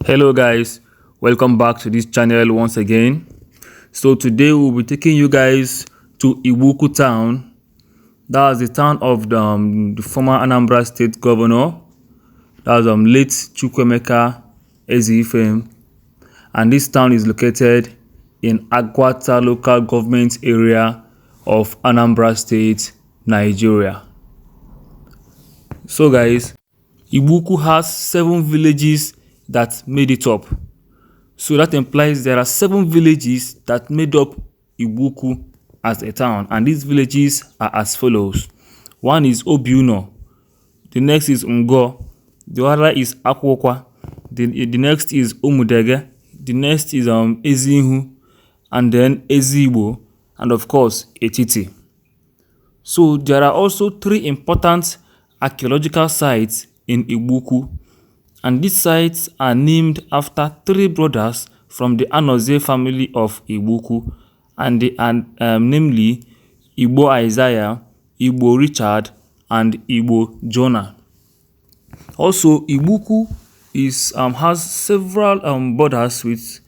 Hello guys, welcome back to this channel once again. So today we'll be taking you guys to Iwuku Town. That's the town of the former Anambra State Governor. That's late Chukwuemeka Ezeife. And this town is located in Agwata local government area of Anambra State, Nigeria. So guys, Iwuku has 7 villages that made it up. So that implies there are 7 villages that made up Iwuku as a town, and these villages are as follows. One is Obiuno, the next is Ngo, the other is Akwokwa, the next is Omudege, the next is Ezihu, and then Ezigbo, and of course Etiti. So there are also 3 important archaeological sites in Iwuku, and these sites are named after 3 brothers from the ArthurEze family of Iwuku, and they are namely Igbo Isaiah, Igbo Richard, and Igbo Jonah. Also, Iwuku has several borders with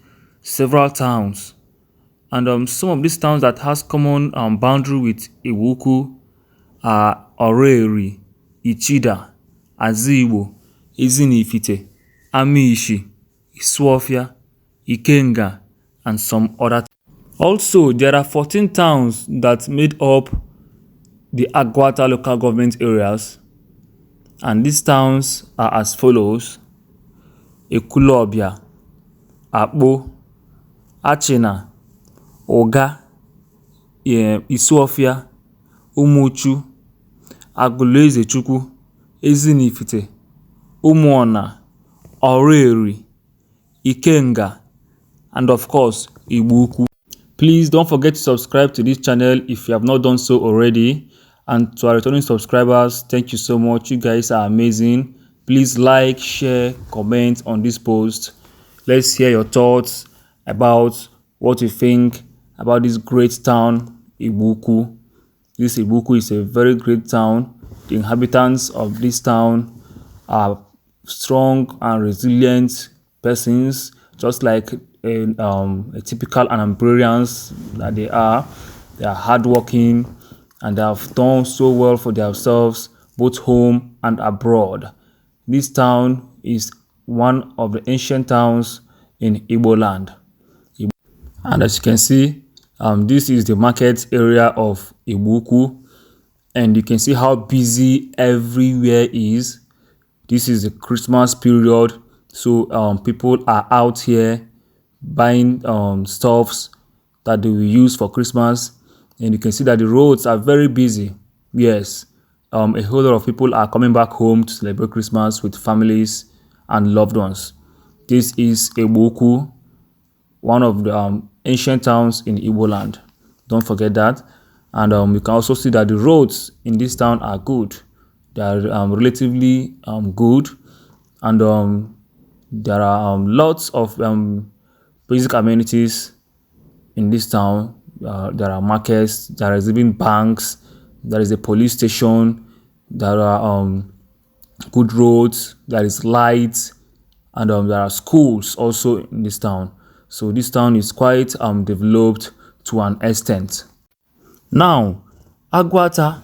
several towns, and some of these towns that has common boundary with Iwuku are Oreri, Ichida, Azigbo, Ezinifite, Amiishi, Isuofia, Ikenga, and some other. Also, there are 14 towns that made up the Agwata local government areas, and these towns are as follows: Ekulobia, Akpo, Achina, Oga, Isuofia, Umuchu, Agulezechukwu, Ezinifite, Umuona, Oreri, Ikenga, and of course Iwuku. Please don't forget to subscribe to this channel if you have not done so already, and to our returning subscribers, thank you so much. You guys are amazing. Please like, share, comment on this post. Let's hear your thoughts about what you think about this great town, Iwuku. This Iwuku is a very great town. The inhabitants of this town are strong and resilient persons, just like a typical Anambrarians that they are. They are hardworking, and they have done so well for themselves both home and abroad. This town is one of the ancient towns in Igbo land. And as you can see, this is the market area of Iwuku, and you can see how busy everywhere is. This is the Christmas period, so people are out here buying stuffs that they will use for Christmas, and you can see that the roads are very busy. Yes, a whole lot of people are coming back home to celebrate Christmas with families and loved ones. This is Iwuku, one of the ancient towns in Igbo land. Don't forget that. And you can also see that the roads in this town are good. They are relatively good, and there are lots of basic amenities in this town. There are markets, there is even banks, there is a police station, there are good roads, there is lights, and there are schools also in this town. So this town is quite developed to an extent. Now, Agwata,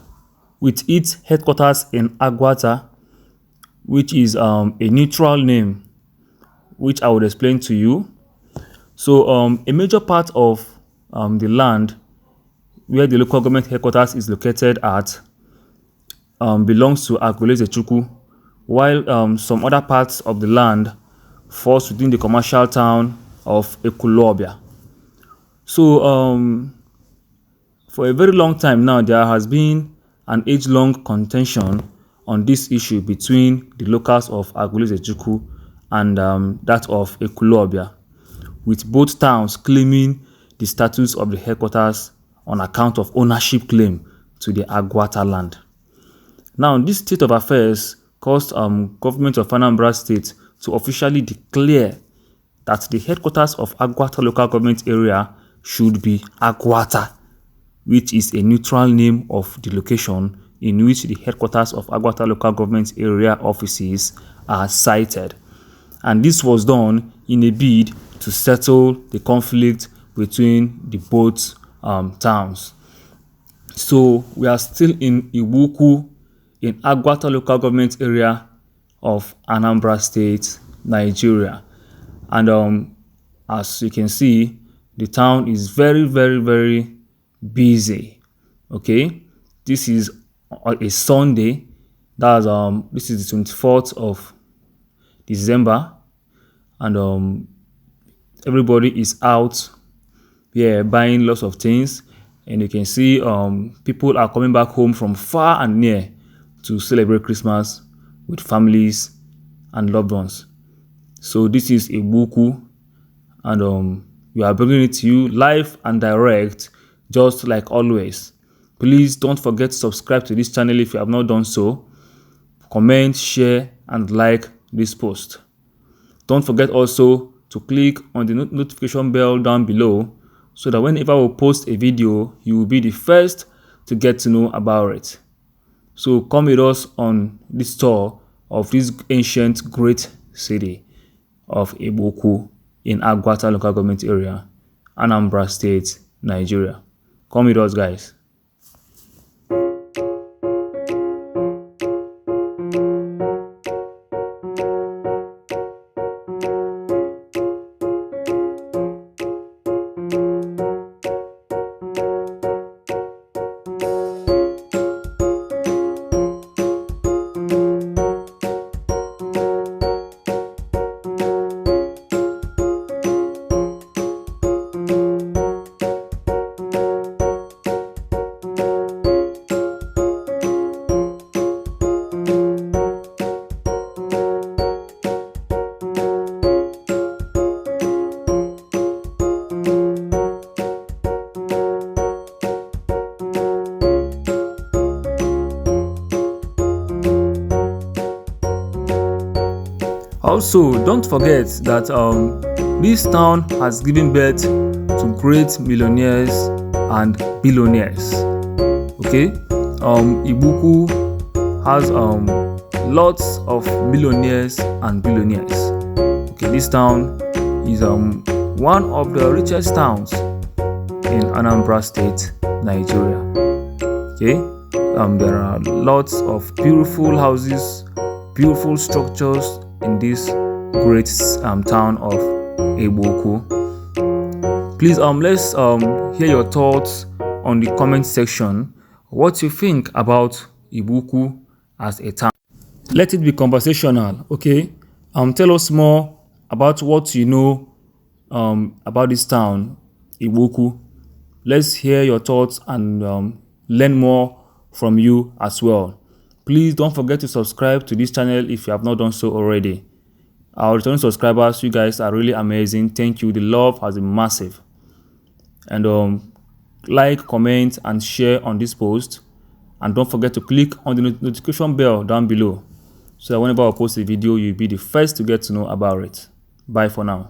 with its headquarters in Agwata, which is a neutral name, which I will explain to you. So a major part of the land where the local government headquarters is located at belongs to Agulezechukwu, while some other parts of the land falls within the commercial town of Ekulobia. So for a very long time now, there has been an age-long contention on this issue between the locals of Agulezechukwu and that of Ekulobia, with both towns claiming the status of the headquarters on account of ownership claim to the Agwata land. Now, this state of affairs caused government of Anambra State to officially declare that the headquarters of Agwata local government area should be Agwata, which is a neutral name of the location in which the headquarters of Agwata local government area offices are sited. and this was done in a bid to settle the conflict between the both towns. So we are still in IGBO UKWU in Agwata local government area of Anambra State, Nigeria. And as you can see, the town is very, very, very busy. Okay, this is a Sunday. That's this is the 24th of December, and everybody is out here buying lots of things, and you can see people are coming back home from far and near to celebrate Christmas with families and loved ones. So this is IGBO UKWU, and we are bringing it to you live and direct, just like always. Please don't forget to subscribe to this channel if you have not done so. Comment, share, and like this post. Don't forget also to click on the notification bell down below, so that whenever we post a video, you will be the first to get to know about it. So come with us on this tour of this ancient great city of IGBO UKWU in Agwata local government area, Anambra State, Nigeria. Come with us, guys. Also, don't forget that this town has given birth to great millionaires and billionaires. Okay, IGBO UKWU has lots of millionaires and billionaires. Okay, this town is one of the richest towns in Anambra State, Nigeria. Okay, there are lots of beautiful houses, beautiful structures in this great town of IGBO UKWU. Please let's hear your thoughts on the comment section. What you think about IGBO UKWU as a town? Let it be conversational, okay? Tell us more about what you know about this town, IGBO UKWU. Let's hear your thoughts and learn more from you as well. Please don't forget to subscribe to this channel if you have not done so already. Our returning subscribers, you guys are really amazing. Thank you. The love has been massive. And like, comment, and share on this post. And don't forget to click on the notification bell down below, so that whenever I post a video, you'll be the first to get to know about it. Bye for now.